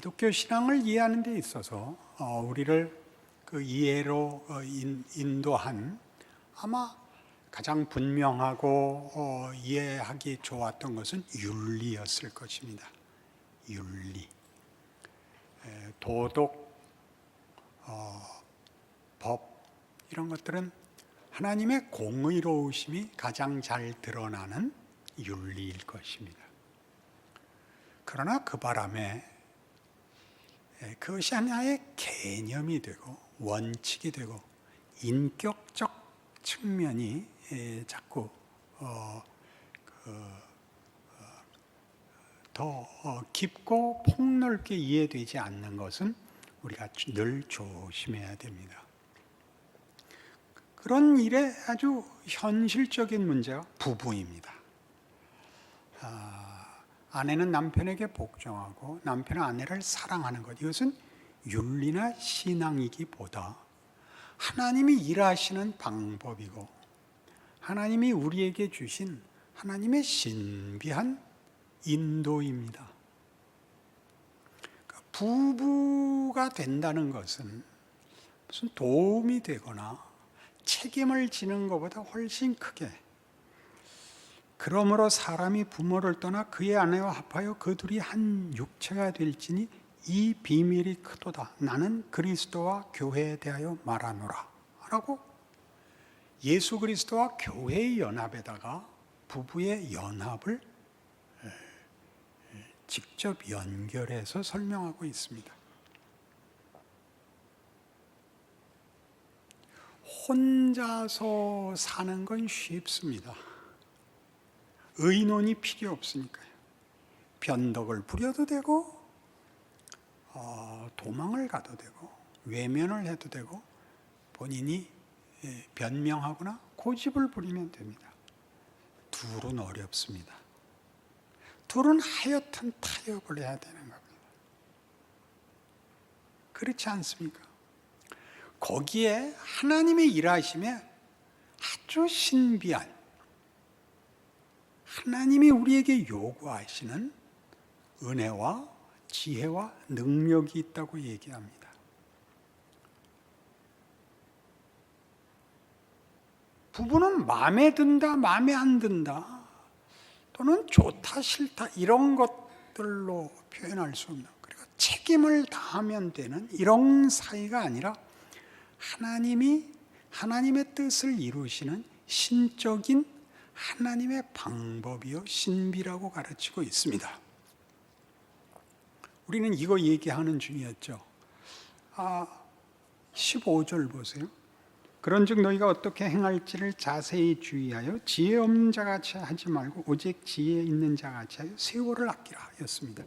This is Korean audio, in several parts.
기독교 신앙을 이해하는 데 있어서 우리를 그 이해로 인도한 아마 가장 분명하고 이해하기 좋았던 것은 윤리였을 것입니다. 윤리, 도덕, 법 이런 것들은 하나님의 공의로우심이 가장 잘 드러나는 윤리일 것입니다. 그러나 그 바람에 그것이 하나의 개념이 되고 원칙이 되고 인격적 측면이 자꾸 더 깊고 폭넓게 이해되지 않는 것은 우리가 늘 조심해야 됩니다. 그런 일에 아주 현실적인 문제가 부부입니다. 아내는 남편에게 복종하고 남편은 아내를 사랑하는 것, 이것은 윤리나 신앙이기보다 하나님이 일하시는 방법이고 하나님이 우리에게 주신 하나님의 신비한 인도입니다. 부부가 된다는 것은 무슨 도움이 되거나 책임을 지는 것보다 훨씬 크게, 그러므로 사람이 부모를 떠나 그의 아내와 합하여 그 둘이 한 육체가 될지니 이 비밀이 크도다. 나는 그리스도와 교회에 대하여 말하노라 라고 예수 그리스도와 교회의 연합에다가 부부의 연합을 직접 연결해서 설명하고 있습니다. 혼자서 사는 건 쉽습니다. 의논이 필요 없으니까요. 변덕을 부려도 되고 도망을 가도 되고 외면을 해도 되고 본인이 변명하거나 고집을 부리면 됩니다. 둘은 어렵습니다. 둘은 하여튼 타협을 해야 되는 겁니다. 그렇지 않습니까? 거기에 하나님의 일하심에 아주 신비한 하나님이 우리에게 요구하시는 은혜와 지혜와 능력이 있다고 얘기합니다. 부부는 마음에 든다, 마음에 안 든다, 또는 좋다, 싫다 이런 것들로 표현할 수 없는, 그리고 책임을 다하면 되는 이런 사이가 아니라 하나님이 하나님의 뜻을 이루시는 신적인 하나님의 방법이요 신비라고 가르치고 있습니다. 우리는 이거 얘기하는 중이었죠. 15절 보세요. 그런즉 너희가 어떻게 행할지를 자세히 주의하여 지혜 없는 자같이 하지 말고 오직 지혜 있는 자같이 하여 세월을 아끼라 였습니다.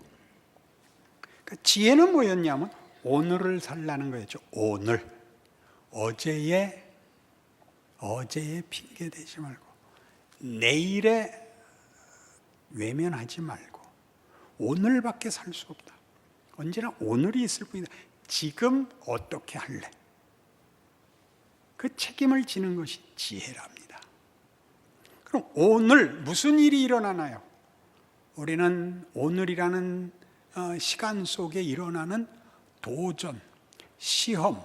그러니까 지혜는 뭐였냐면 오늘을 살라는 거였죠. 오늘. 어제의 핑계 대지 말고 내일에 외면하지 말고 오늘밖에 살 수 없다. 언제나 오늘이 있을 뿐이다. 지금 어떻게 할래? 그 책임을 지는 것이 지혜랍니다. 그럼 오늘 무슨 일이 일어나나요? 우리는 오늘이라는 시간 속에 일어나는 도전, 시험,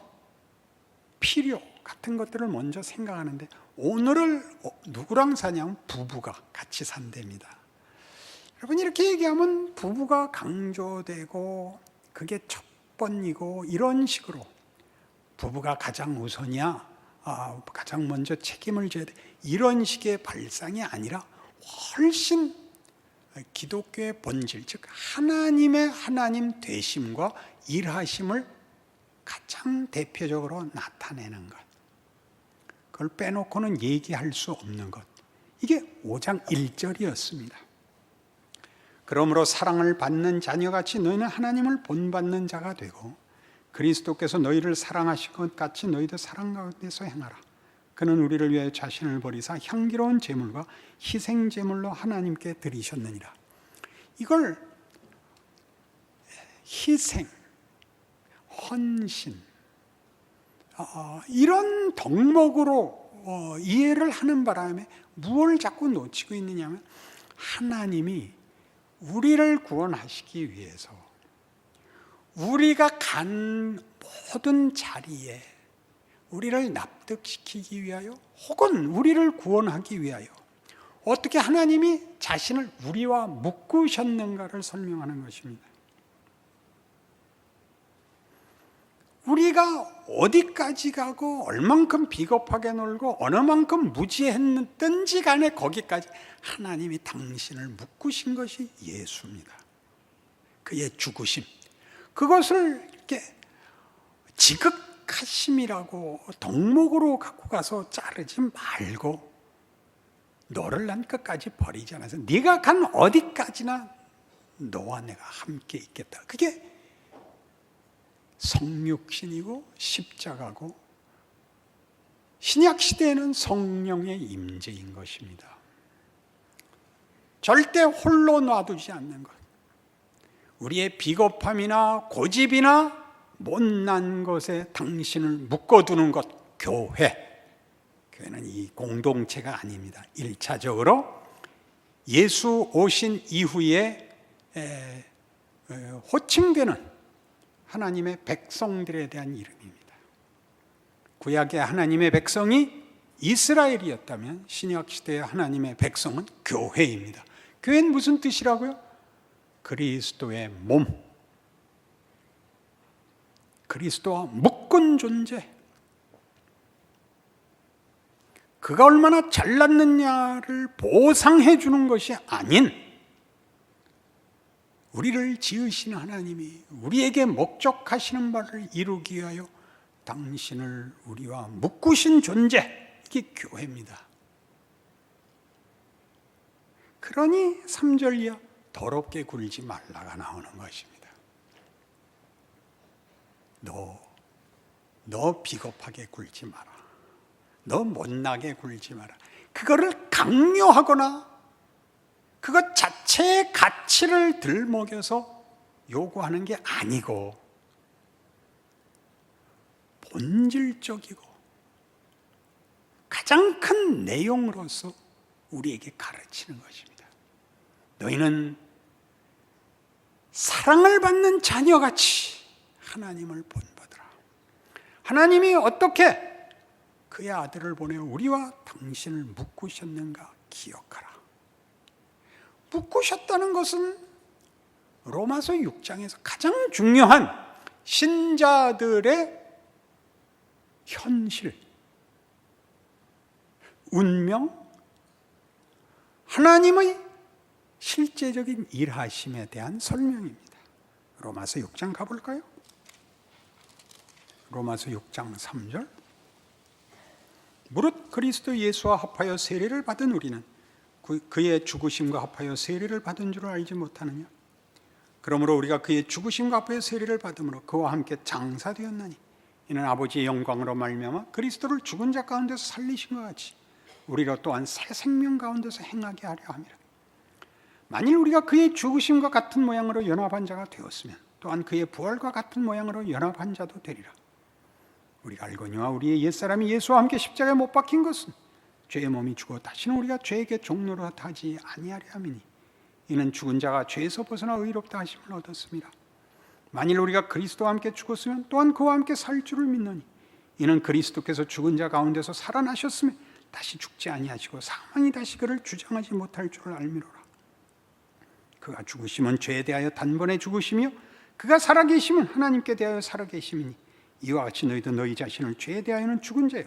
필요 같은 것들을 먼저 생각하는데 오늘을 누구랑 사냐면 부부가 같이 산답니다. 여러분 이렇게 얘기하면 부부가 강조되고 그게 첫 번이고 이런 식으로 부부가 가장 우선이야, 가장 먼저 책임을 져야 돼, 이런 식의 발상이 아니라 훨씬 기독교의 본질, 즉 하나님 되심과 일하심을 가장 대표적으로 나타내는 것, 그걸 빼놓고는 얘기할 수 없는 것, 이게 5장 1절이었습니다. 그러므로 사랑을 받는 자녀같이 너희는 하나님을 본받는 자가 되고 그리스도께서 너희를 사랑하신 것 같이 너희도 사랑 가운데서 행하라. 그는 우리를 위하여 자신을 버리사 향기로운 제물과 희생 제물로 하나님께 드리셨느니라. 이걸 희생, 헌신 이런 덕목으로 이해를 하는 바람에 무엇을 자꾸 놓치고 있느냐면 하나님이 우리를 구원하시기 위해서 우리가 간 모든 자리에 우리를 납득시키기 위하여 혹은 우리를 구원하기 위하여 어떻게 하나님이 자신을 우리와 묶으셨는가를 설명하는 것입니다. 우리가 어디까지 가고 얼만큼 비겁하게 놀고 어느 만큼 무지했든지 간에 거기까지 하나님이 당신을 묶으신 것이 예수입니다. 그의 죽으심, 그것을 이렇게 지극하심이라고 덕목으로 갖고 가서 자르지 말고 너를 난 끝까지 버리지 않아서 네가 간 어디까지나 너와 내가 함께 있겠다. 그게 성육신이고 십자가고 신약 시대에는 성령의 임재인 것입니다. 절대 홀로 놔두지 않는 것. 우리의 비겁함이나 고집이나 못난 것에 당신을 묶어두는 것, 교회. 교회는 이 공동체가 아닙니다. 1차적으로 예수 오신 이후에 호칭되는 하나님의 백성들에 대한 이름입니다. 구약의 하나님의 백성이 이스라엘이었다면 신약 시대의 하나님의 백성은 교회입니다. 교회는 무슨 뜻이라고요? 그리스도의 몸, 그리스도와 묶은 존재. 그가 얼마나 잘났느냐를 보상해 주는 것이 아닌 우리를 지으신 하나님이 우리에게 목적하시는 바를 이루기 위하여 당신을 우리와 묶으신 존재, 이게 교회입니다. 그러니 3절 이하 더럽게 굴지 말라가 나오는 것입니다. 너 비겁하게 굴지 마라. 너 못나게 굴지 마라. 그거를 강요하거나 그것 자체의 가치를 들먹여서 요구하는 게 아니고 본질적이고 가장 큰 내용으로서 우리에게 가르치는 것입니다. 너희는 사랑을 받는 자녀같이 하나님을 본받으라. 하나님이 어떻게 그의 아들을 보내어 우리와 당신을 묶으셨는가 기억하라. 묶으셨다는 것은 로마서 6장에서 가장 중요한 신자들의 현실, 운명, 하나님의 실제적인 일하심에 대한 설명입니다. 로마서 6장 가볼까요? 로마서 6장 3절. 무릇 그리스도 예수와 합하여 세례를 받은 우리는 그의 죽으심과 합하여 세례를 받은 줄을 알지 못하느냐? 그러므로 우리가 그의 죽으심과 합하여 세례를 받음으로 그와 함께 장사되었나니 이는 아버지의 영광으로 말미암아 그리스도를 죽은 자 가운데서 살리신 것 같이 우리로 또한 새 생명 가운데서 행하게 하려 함이라. 만일 우리가 그의 죽으심과 같은 모양으로 연합한 자가 되었으면 또한 그의 부활과 같은 모양으로 연합한 자도 되리라. 우리가 알거니와 우리의 옛사람이 예수와 함께 십자가에 못 박힌 것은 죄의 몸이 죽어 다시는 우리가 죄에게 종노릇하지 아니하려 함이니 이는 죽은 자가 죄에서 벗어나 의롭다 하심을 얻었습니다. 만일 우리가 그리스도와 함께 죽었으면 또한 그와 함께 살 줄을 믿노니 이는 그리스도께서 죽은 자 가운데서 살아나셨으며 다시 죽지 아니하시고 사망이 다시 그를 주장하지 못할 줄을 알미로라. 그가 죽으심은 죄에 대하여 단번에 죽으시며 그가 살아계심은 하나님께 대하여 살아계심이니 이와 같이 너희도 너희 자신을 죄에 대하여는 죽은 자요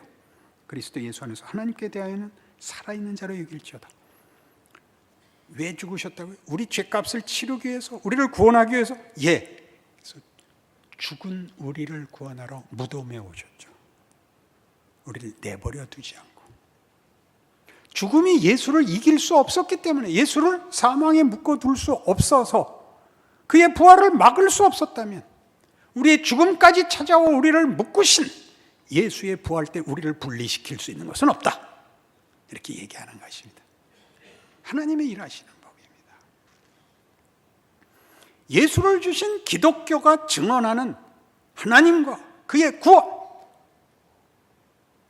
그리스도 예수 안에서 하나님께 대하여는 살아있는 자로 여길지어다. 왜 죽으셨다고요? 우리 죄값을 치르기 위해서, 우리를 구원하기 위해서. 그래서 죽은 우리를 구원하러 무덤에 오셨죠. 우리를 내버려 두지 않고. 죽음이 예수를 이길 수 없었기 때문에, 예수를 사망에 묶어둘 수 없어서, 그의 부활을 막을 수 없었다면 우리의 죽음까지 찾아와 우리를 묶으신 예수의 부활 때 우리를 분리시킬 수 있는 것은 없다. 이렇게 얘기하는 것입니다. 하나님의 일하시는 법입니다. 예수를 주신 기독교가 증언하는 하나님과 그의 구원,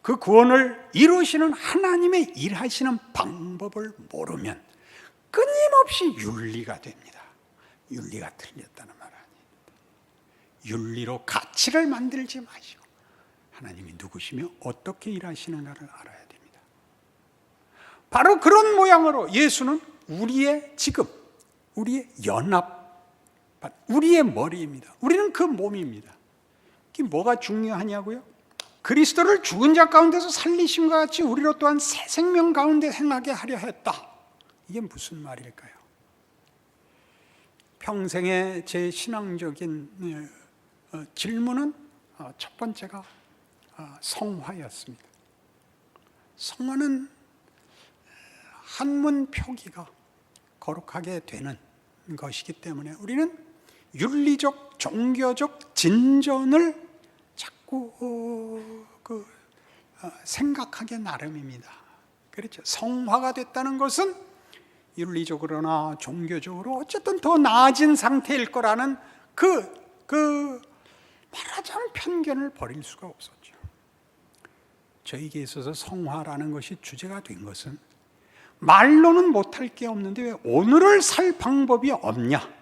그 구원을 이루시는 하나님의 일하시는 방법을 모르면 끊임없이 윤리가 됩니다. 윤리가 틀렸다는 말 아닙니다. 윤리로 가치를 만들지 마시고 하나님이 누구시며 어떻게 일하시는가를 알아야 됩니다. 바로 그런 모양으로 예수는 우리의 지금, 우리의 연합, 우리의 머리입니다. 우리는 그 몸입니다. 이게 뭐가 중요하냐고요? 그리스도를 죽은 자 가운데서 살리심과 같이 우리로 또한 새 생명 가운데 행하게 하려 했다. 이게 무슨 말일까요? 평생의 제 신앙적인 질문은 첫 번째가 성화였습니다. 성화는 한문 표기가 거룩하게 되는 것이기 때문에 우리는 윤리적, 종교적 진전을 자꾸 생각하기 나름입니다. 그렇죠. 성화가 됐다는 것은 윤리적으로나 종교적으로 어쨌든 더 나아진 상태일 거라는 말하자면 편견을 버릴 수가 없었죠. 저에게 있어서 성화라는 것이 주제가 된 것은 말로는 못할 게 없는데 왜 오늘을 살 방법이 없냐?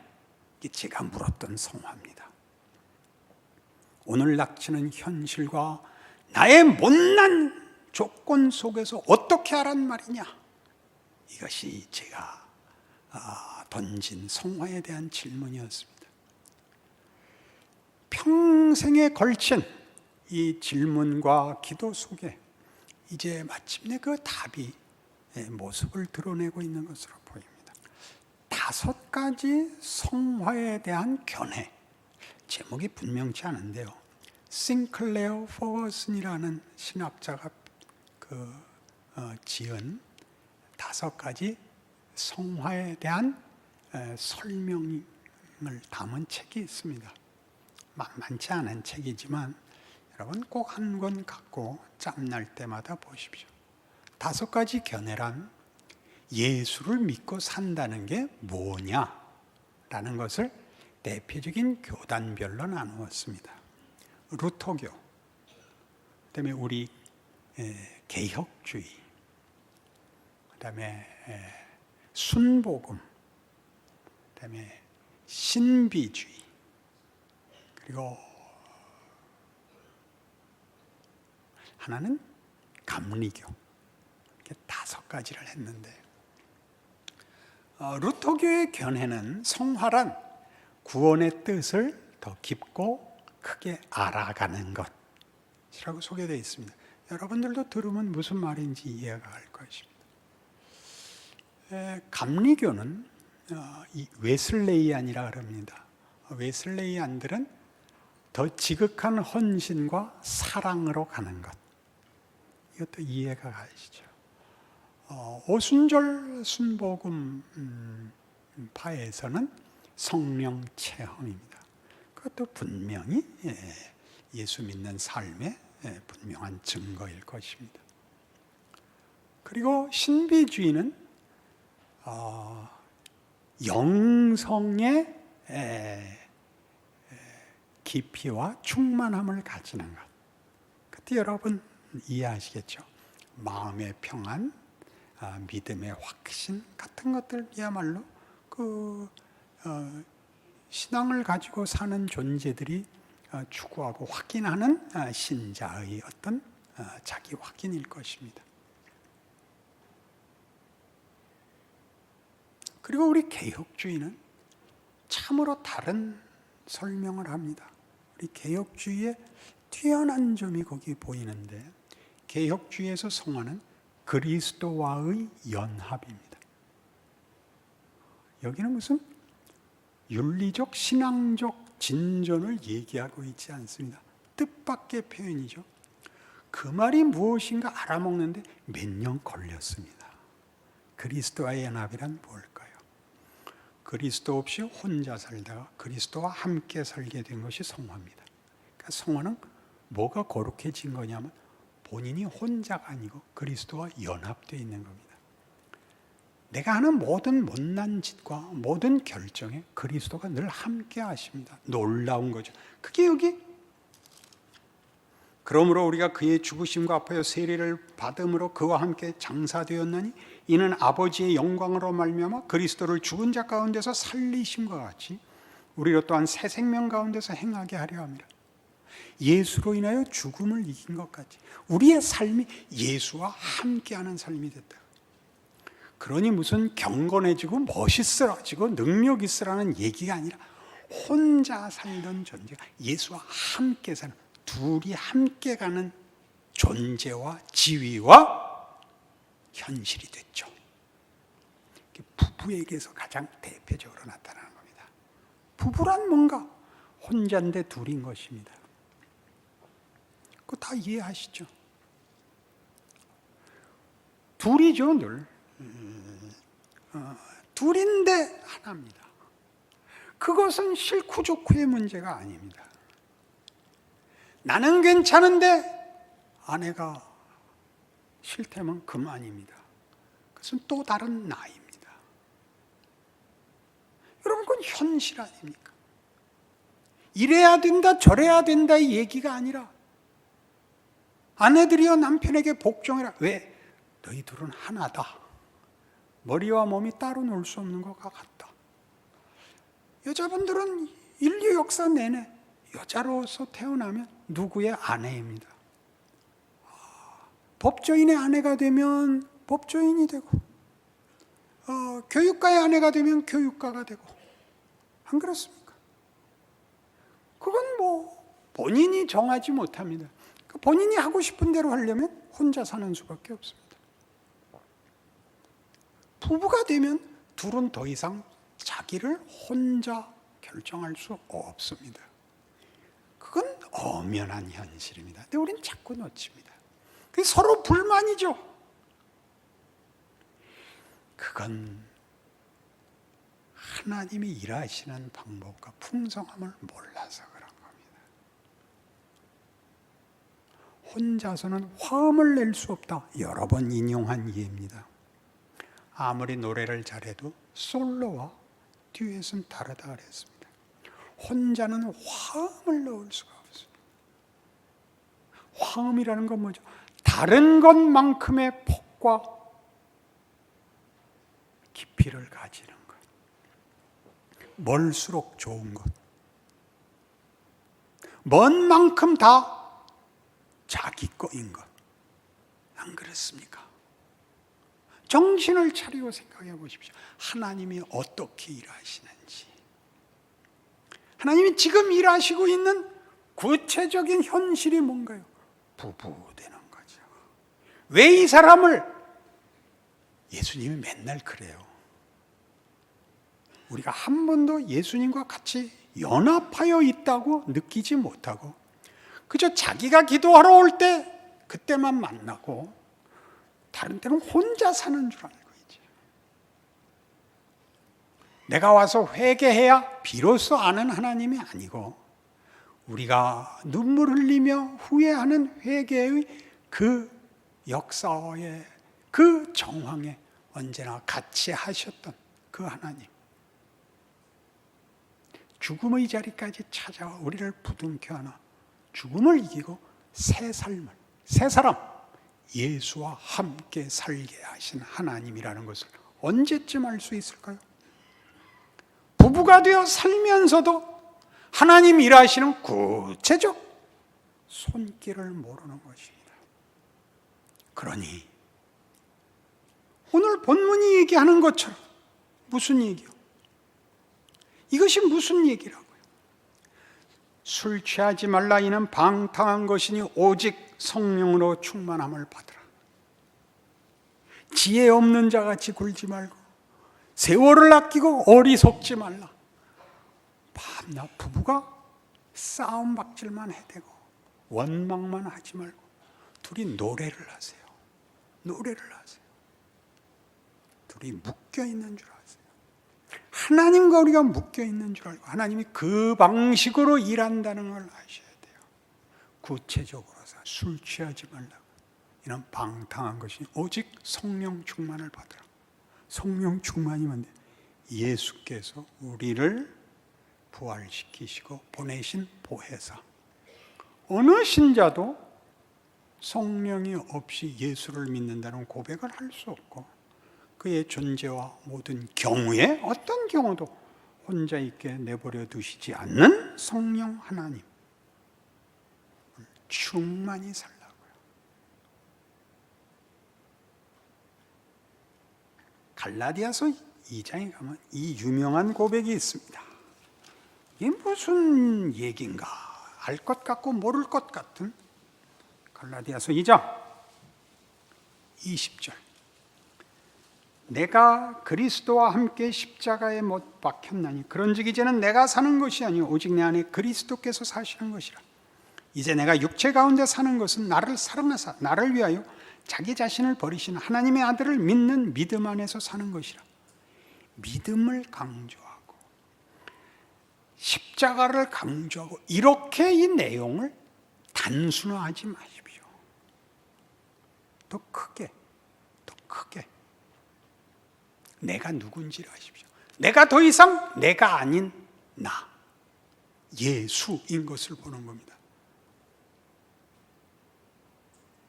이게 제가 물었던 성화입니다. 오늘 닥치는 현실과 나의 못난 조건 속에서 어떻게 하란 말이냐? 이것이 제가 던진 성화에 대한 질문이었습니다. 평생에 걸친 이 질문과 기도 속에 이제 마침내 그 답이 모습을 드러내고 있는 것으로 보입니다. 5가지 성화에 대한 견해. 제목이 분명치 않은데요. 싱클레어 포거슨이라는 신학자가 지은 5가지 성화에 대한 설명을 담은 책이 있습니다. 만만치 않은 책이지만 여러분 꼭 한 권 갖고 짬날 때마다 보십시오. 5가지 견해란 예수를 믿고 산다는 게 뭐냐라는 것을 대표적인 교단별로 나누었습니다. 루터교, 그다음에 우리 개혁주의, 그다음에 순복음, 그다음에 신비주의, 그리고 하나는 감리교. 이렇게 5가지를 했는데 루터교의 견해는 성화란 구원의 뜻을 더 깊고 크게 알아가는 것이라고 소개되어 있습니다. 여러분들도 들으면 무슨 말인지 이해가 갈 것입니다. 감리교는 이 웨슬레이안이라 그럽니다. 웨슬레이안들은 더 지극한 헌신과 사랑으로 가는 것. 이것도 이해가 가시죠. 오순절 순복음 파에서는 성령 체험입니다. 그것도 분명히 예수 믿는 삶의 분명한 증거일 것입니다. 그리고 신비주의는 영성의 깊이와 충만함을 가지는 것. 그때 여러분 이해하시겠죠? 마음의 평안, 믿음의 확신 같은 것들이야말로 신앙을 가지고 사는 존재들이 추구하고 확인하는 신자의 어떤 자기 확인일 것입니다. 그리고 우리 개혁주의는 참으로 다른 설명을 합니다. 우리 개혁주의의 뛰어난 점이 거기 보이는데, 개혁주의에서 성화는 그리스도와의 연합입니다. 여기는 무슨 윤리적, 신앙적 진전을 얘기하고 있지 않습니다. 뜻밖의 표현이죠. 그 말이 무엇인가 알아먹는데 몇 년 걸렸습니다. 그리스도와의 연합이란 뭘까요? 그리스도 없이 혼자 살다가 그리스도와 함께 살게 된 것이 성화입니다. 그러니까 성화는 뭐가 거룩해진 거냐면 본인이 혼자가 아니고 그리스도와 연합되어 있는 겁니다. 내가 하는 모든 못난 짓과 모든 결정에 그리스도가 늘 함께 하십니다. 놀라운 거죠. 그게 여기. 그러므로 우리가 그의 죽으심과 아파요 세례를 받음으로 그와 함께 장사되었나니 이는 아버지의 영광으로 말미암아 그리스도를 죽은 자 가운데서 살리심과 같이 우리로 또한 새 생명 가운데서 행하게 하려 합니다. 예수로 인하여 죽음을 이긴 것까지 우리의 삶이 예수와 함께하는 삶이 됐다. 그러니 무슨 경건해지고 멋있어지고 능력 있으라는 얘기가 아니라 혼자 살던 존재가 예수와 함께 사는, 둘이 함께 가는 존재와 지위와 현실이 됐죠. 부부에게서 가장 대표적으로 나타나는 겁니다. 부부란 뭔가 혼자인데 둘인 것입니다. 그거 다 이해하시죠? 둘이죠, 늘. 둘인데 하나입니다. 그것은 싫고 좋고의 문제가 아닙니다. 나는 괜찮은데 아내가 싫다면 그만입니다. 그것은 또 다른 나입니다. 여러분, 그건 현실 아닙니까? 이래야 된다 저래야 된다 이 얘기가 아니라 아내들이여 남편에게 복종해라. 왜? 너희 둘은 하나다. 머리와 몸이 따로 놀 수 없는 것과 같다. 여자분들은 인류 역사 내내 여자로서 태어나면 누구의 아내입니다. 법조인의 아내가 되면 법조인이 되고, 교육가의 아내가 되면 교육가가 되고, 안 그렇습니까? 그건 본인이 정하지 못합니다. 본인이 하고 싶은 대로 하려면 혼자 사는 수밖에 없습니다. 부부가 되면 둘은 더 이상 자기를 혼자 결정할 수 없습니다. 그건 엄연한 현실입니다. 근데 우린 자꾸 놓칩니다. 그게 서로 불만이죠. 그건 하나님이 일하시는 방법과 풍성함을 몰라서 그런 겁니다. 혼자서는 화음을 낼 수 없다. 여러 번 인용한 예입니다. 아무리 노래를 잘해도 솔로와 듀엣은 다르다 그랬습니다. 혼자는 화음을 넣을 수가 없습니다. 화음이라는 건 뭐죠? 다른 것만큼의 폭과 깊이를 가지는 것. 멀수록 좋은 것. 먼 만큼 다 자기 거인 것. 안 그렇습니까? 정신을 차리고 생각해 보십시오. 하나님이 어떻게 일하시는지. 하나님이 지금 일하시고 있는 구체적인 현실이 뭔가요? 부부 되는 거죠. 왜 이 사람을, 예수님이 맨날 그래요. 우리가 한 번도 예수님과 같이 연합하여 있다고 느끼지 못하고 그저 자기가 기도하러 올 때 그때만 만나고 다른 때는 혼자 사는 줄 알고 있지. 내가 와서 회개해야 비로소 아는 하나님이 아니고 우리가 눈물 흘리며 후회하는 회개의 그 역사의 그 정황에 언제나 같이 하셨던 그 하나님. 죽음의 자리까지 찾아와 우리를 부둥켜 안아 죽음을 이기고 새 삶을, 새 사람, 예수와 함께 살게 하신 하나님이라는 것을 언제쯤 알 수 있을까요? 부부가 되어 살면서도 하나님 일하시는 구체적 손길을 모르는 것입니다. 그러니 오늘 본문이 얘기하는 것처럼 무슨 얘기요? 이것이 무슨 얘기라고요? 술 취하지 말라 이는 방탕한 것이니 오직 성령으로 충만함을 받으라. 지혜 없는 자같이 굴지 말고 세월을 아끼고 어리석지 말라. 밤낮 부부가 싸움 박질만 해대고 원망만 하지 말고 둘이 노래를 하세요. 노래를 하세요. 둘이 묶여 있는 줄 아세요. 하나님과 우리가 묶여 있는 줄 알고 하나님이 그 방식으로 일한다는 걸 아셔야 돼요. 구체적으로 술 취하지 말라. 이는 방탕한 것이 오직 성령 충만을 받으라. 성령 충만이면 예수께서 우리를 부활시키시고 보내신 보혜사. 어느 신자도 성령이 없이 예수를 믿는다는 고백을 할 수 없고 그의 존재와 모든 경우에 어떤 경우도 혼자 있게 내버려 두시지 않는 성령 하나님 충만히 살라고요. 갈라디아서 2장에 가면 이 유명한 고백이 있습니다. 이게 무슨 얘기인가 알 것 같고 모를 것 같은 갈라디아서 2장 20절. 내가 그리스도와 함께 십자가에 못 박혔나니 그런즉 이제는 내가 사는 것이 아니요 오직 내 안에 그리스도께서 사시는 것이라. 이제 내가 육체 가운데 사는 것은 나를 사랑하사 나를 위하여 자기 자신을 버리신 하나님의 아들을 믿는 믿음 안에서 사는 것이라. 믿음을 강조하고 십자가를 강조하고 이렇게 이 내용을 단순화하지 마십시오. 더 크게 내가 누군지를 아십시오. 내가 더 이상 내가 아닌 나, 예수인 것을 보는 겁니다.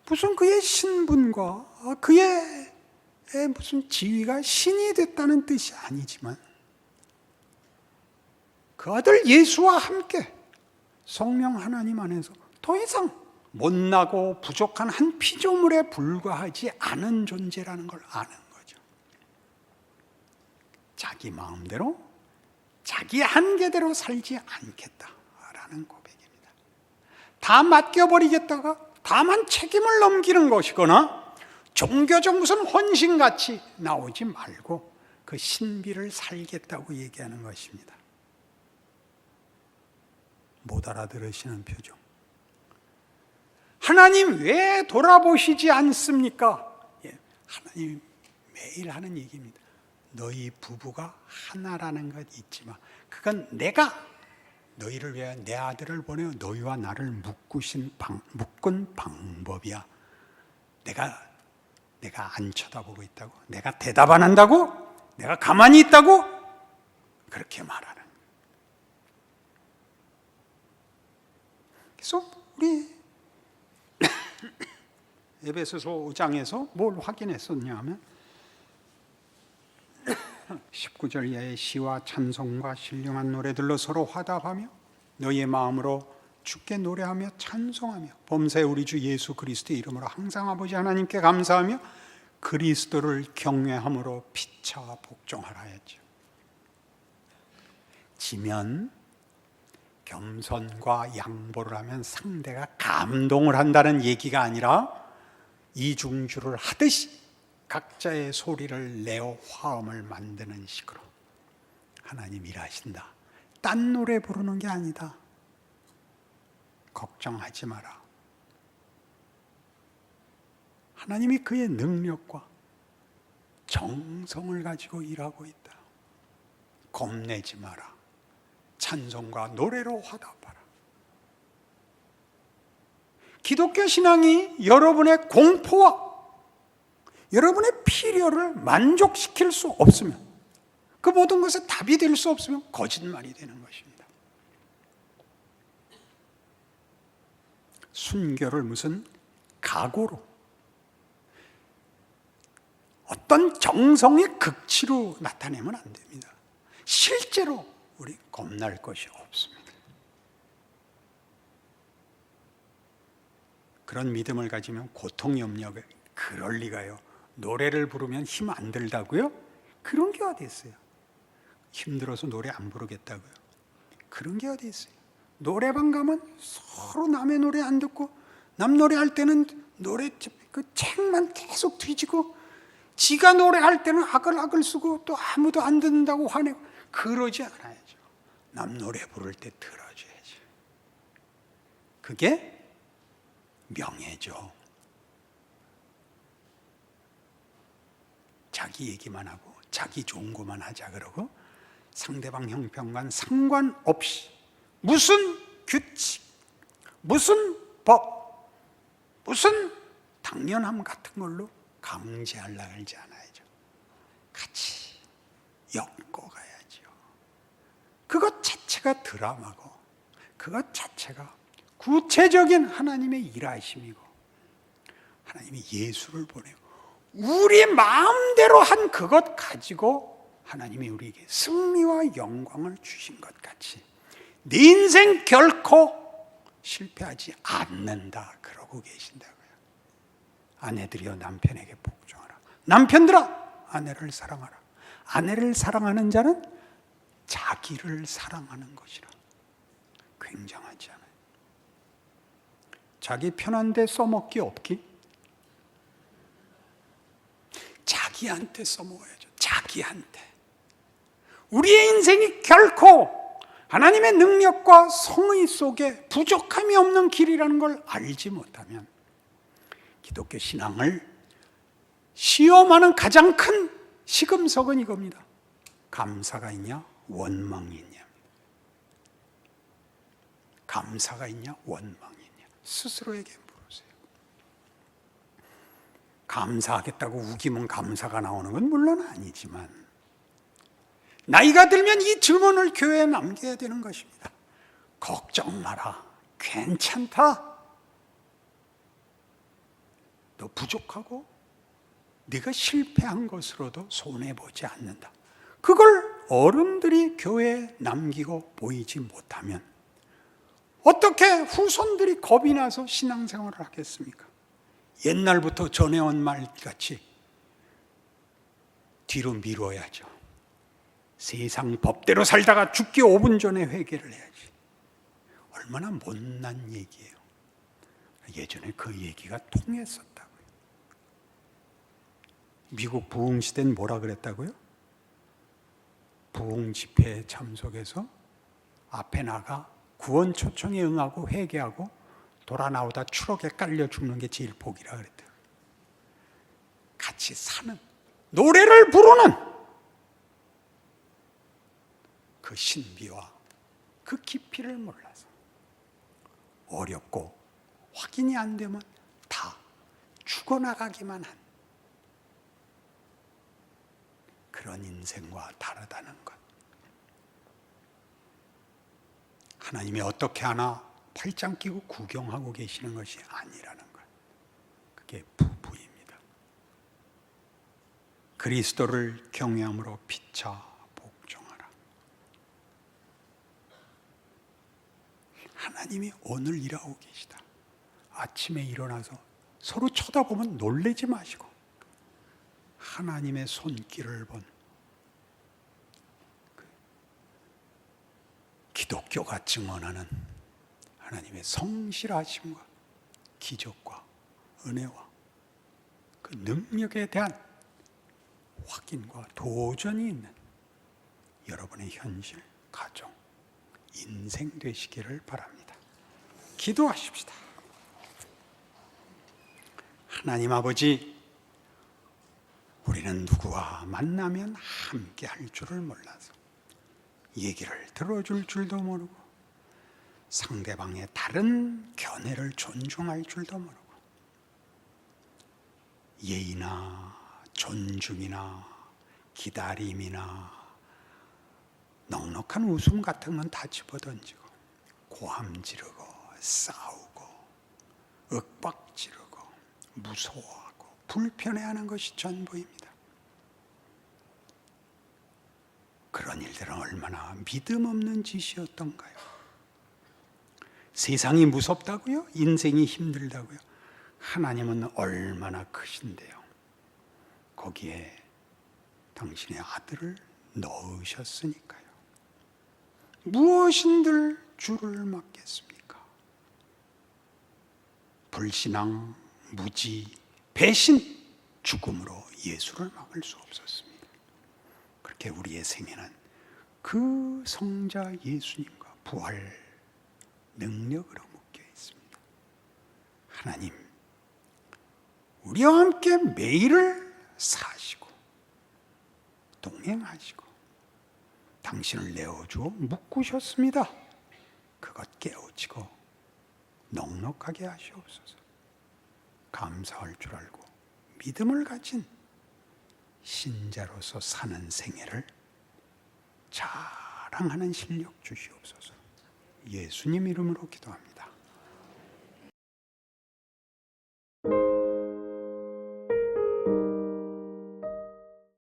무슨 그의 신분과 그의 무슨 지위가 신이 됐다는 뜻이 아니지만 그 아들 예수와 함께 성령 하나님 안에서 더 이상 못나고 부족한 한 피조물에 불과하지 않은 존재라는 걸 아는 거죠. 자기 마음대로 자기 한계대로 살지 않겠다라는 고백입니다. 다 맡겨버리겠다가 다만 책임을 넘기는 것이거나 종교적 무슨 헌신같이 나오지 말고 그 신비를 살겠다고 얘기하는 것입니다. 못 알아들으시는 표정. 하나님 왜 돌아보시지 않습니까? 하나님이 매일 하는 얘기입니다. 너희 부부가 하나라는 것 잊지 마. 그건 내가 너희를 위해 내 아들을 보내어 너희와 나를 묶은 방법이야. 내가 안 쳐다보고 있다고? 내가 대답 안 한다고? 내가 가만히 있다고? 그렇게 말하는. 그래서 우리 에베소서 5장에서 뭘 확인했었냐 하면 19절 이하의 시와 찬송과 신령한 노래들로 서로 화답하며 너희의 마음으로 주께 노래하며 찬송하며 범사에 우리 주 예수 그리스도의 이름으로 항상 아버지 하나님께 감사하며 그리스도를 경외함으로 피차 복종하라 했죠. 지면 겸손과 양보를 하면 상대가 감동을 한다는 얘기가 아니라 이중주를 하듯이 각자의 소리를 내어 화음을 만드는 식으로 하나님 일하신다. 딴 노래 부르는 게 아니다. 걱정하지 마라. 하나님이 그의 능력과 정성을 가지고 일하고 있다. 겁내지 마라. 찬송과 노래로 화답하라. 기독교 신앙이 여러분의 공포와 여러분의 필요를 만족시킬 수 없으면, 그 모든 것에 답이 될 수 없으면 거짓말이 되는 것입니다. 순교를 무슨 각오로, 어떤 정성의 극치로 나타내면 안 됩니다. 실제로 우리 겁날 것이 없습니다. 그런 믿음을 가지면 고통이 없냐고요? 그럴 리가요. 노래를 부르면 힘 안 들다고요? 그런 게 어디 있어요? 힘들어서 노래 안 부르겠다고요? 그런 게 어디 있어요? 노래방 가면 서로 남의 노래 안 듣고, 남 노래할 때는 노래 그 책만 계속 뒤지고, 지가 노래할 때는 아글아글 쓰고 또 아무도 안 듣는다고 화내고, 그러지 않아야죠. 남 노래 부를 때 들어줘야죠. 그게 명예죠. 자기 얘기만 하고 자기 좋은 것만 하자 그러고 상대방 형편과 상관없이 무슨 규칙, 무슨 법, 무슨 당연함 같은 걸로 강제하려고 하지 않아야죠. 같이 엮고 가야죠. 그것 자체가 드라마고, 그것 자체가 구체적인 하나님의 일하심이고, 하나님이 예수를 보내고 우리 마음대로 한 그것 가지고 하나님이 우리에게 승리와 영광을 주신 것 같이 네 인생 결코 실패하지 않는다 그러고 계신다고요. 아내들이여 남편에게 복종하라. 남편들아 아내를 사랑하라. 아내를 사랑하는 자는 자기를 사랑하는 것이라. 굉장하지 않아요? 자기 편한 데 써먹기 없기? 자기한테 써먹어야죠. 자기한테. 우리의 인생이 결코 하나님의 능력과 성의 속에 부족함이 없는 길이라는 걸 알지 못하면 기독교 신앙을 시험하는 가장 큰 시금석은 이겁니다. 감사가 있냐 원망이 있냐. 감사가 있냐 원망이 있냐. 스스로에게 물으세요. 감사하겠다고 우기면 감사가 나오는 건 물론 아니지만 나이가 들면 이 질문을 교회에 남겨야 되는 것입니다. 걱정 마라. 괜찮다. 너 부족하고 네가 실패한 것으로도 손해보지 않는다. 그걸 어른들이 교회에 남기고 보이지 못하면 어떻게 후손들이 겁이 나서 신앙생활을 하겠습니까? 옛날부터 전해온 말같이 뒤로 미뤄야죠. 세상 법대로 살다가 죽기 5분 전에 회개를 해야지. 얼마나 못난 얘기예요. 예전에 그 얘기가 통했었다고요. 미국 부흥시대는 뭐라 그랬다고요? 부흥 집회에 참석해서 앞에 나가 구원 초청에 응하고 회개하고 돌아 나오다 추럭에 깔려 죽는 게 제일 복이라 그랬대요. 같이 사는, 노래를 부르는 그 신비와 그 깊이를 몰라서 어렵고 확인이 안 되면 다 죽어나가기만 한 그런 인생과 다르다는 것. 하나님이 어떻게 하나 팔짱 끼고 구경하고 계시는 것이 아니라는 것. 그게 부부입니다. 그리스도를 경외함으로 피차 복종하라. 하나님이 오늘 일하고 계시다. 아침에 일어나서 서로 쳐다보면 놀라지 마시고 하나님의 손길을 본 기독교가 증언하는 하나님의 성실하심과 기적과 은혜와 그 능력에 대한 확인과 도전이 있는 여러분의 현실, 가정, 인생 되시기를 바랍니다. 기도하십시다. 하나님 아버지, 우리는 누구와 만나면 함께 할 줄을 몰라서 얘기를 들어줄 줄도 모르고 상대방의 다른 견해를 존중할 줄도 모르고 예의나 존중이나 기다림이나 넉넉한 웃음 같은 건 다 집어던지고 고함 지르고 싸우고 윽박 지르고 무서워하고 불편해하는 것이 전부입니다. 그런 일들은 얼마나 믿음 없는 짓이었던가요? 세상이 무섭다고요? 인생이 힘들다고요? 하나님은 얼마나 크신데요. 거기에 당신의 아들을 넣으셨으니까요. 무엇인들 주를 맡겠습니까? 불신앙, 무지, 배신, 죽음으로 예수를 막을 수 없었습니다. 그렇게 우리의 생애는 그 성자 예수님과 부활 능력으로 묶여 있습니다. 하나님, 우리와 함께 매일을 사시고 동행하시고 당신을 내어주어 묶으셨습니다. 그것 깨우치고 넉넉하게 하시옵소서. 감사할 줄 알고 믿음을 가진 신자로서 사는 생애를 자랑하는 실력 주시옵소서. 예수님 이름으로 기도합니다.